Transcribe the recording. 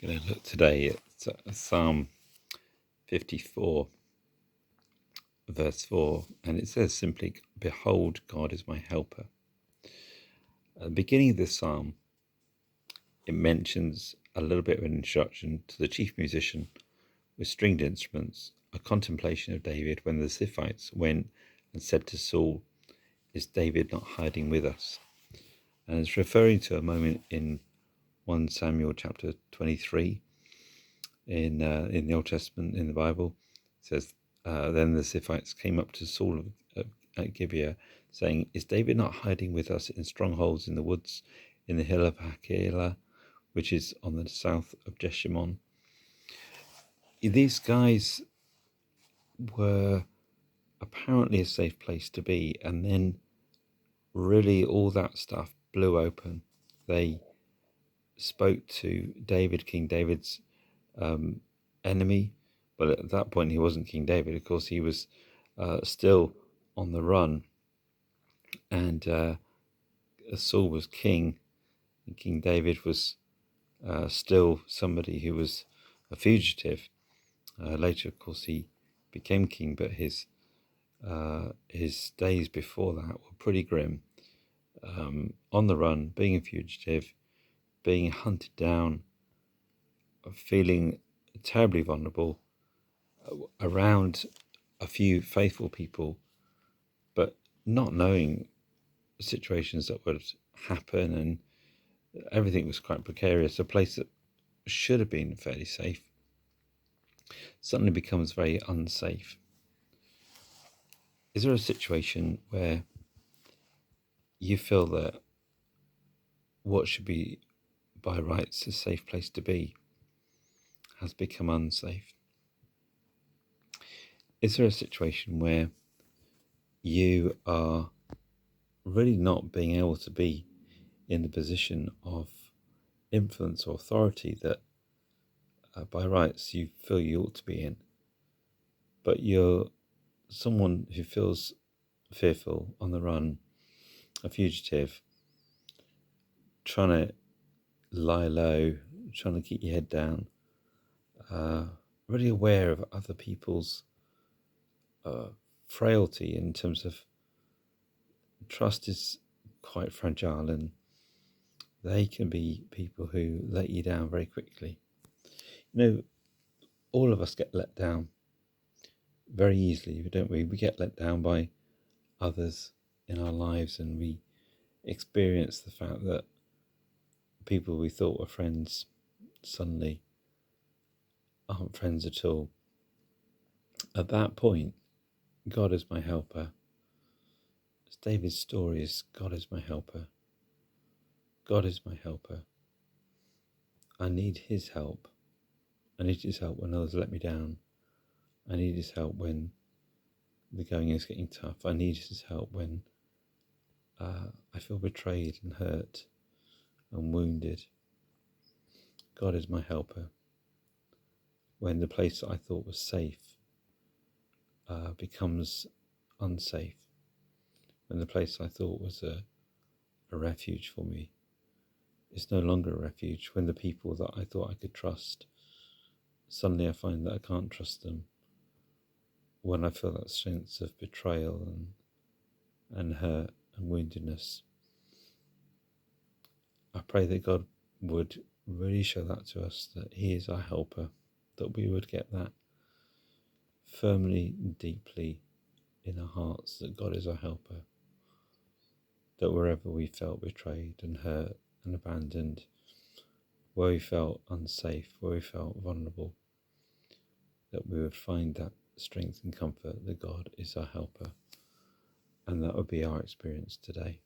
Going to look today at Psalm 54, verse 4, and it says simply, "Behold, God is my helper." At the beginning of this psalm, it mentions a little bit of an introduction to the chief musician with stringed instruments, a contemplation of David when the Ziphites went and said to Saul, "Is David not hiding with us?" And it's referring to a moment in 1 Samuel chapter 23 in the Old Testament in the Bible. It says, then the Ziphites came up to Saul at Gibeah, saying, "Is David not hiding with us in strongholds in the woods, in the hill of Hakilah, which is on the south of Jeshimon?" These guys were apparently a safe place to be, and then really all that stuff blew open. They spoke to David, King David's enemy, but at that point he wasn't King David. Of course, he was still on the run, and Saul was king, and King David was still somebody who was a fugitive. Later, of course, he became king, but his days before that were pretty grim. On the run, being a fugitive, being hunted down, feeling terribly vulnerable around a few faithful people, but not knowing situations that would happen, and everything was quite precarious. A place that should have been fairly safe suddenly becomes very unsafe. Is there a situation where you feel that what should be by rights a safe place to be has become unsafe? Is there a situation where you are really not being able to be in the position of influence or authority that by rights you feel you ought to be in, but you're someone who feels fearful, on the run, a fugitive, trying to lie low, trying to keep your head down, really aware of other people's frailty in terms of trust is quite fragile, and they can be people who let you down very quickly. All of us get let down very easily, don't we? We get let down by others in our lives, and we experience the fact that people we thought were friends suddenly aren't friends at all. At that point, God is my helper. As David's story is, God is my helper. God is my helper. I need his help. I need his help when others let me down. I need his help when the going is getting tough. I need his help when I feel betrayed and hurt and wounded. God is my helper. When the place that I thought was safe becomes unsafe. When the place I thought was a refuge for me is no longer a refuge. When the people that I thought I could trust, suddenly I find that I can't trust them. When I feel that sense of betrayal and hurt and woundedness, I pray that God would really show that to us, that he is our helper, that we would get that firmly, deeply in our hearts, that God is our helper, that wherever we felt betrayed and hurt and abandoned, where we felt unsafe, where we felt vulnerable, that we would find that strength and comfort that God is our helper. And that would be our experience today.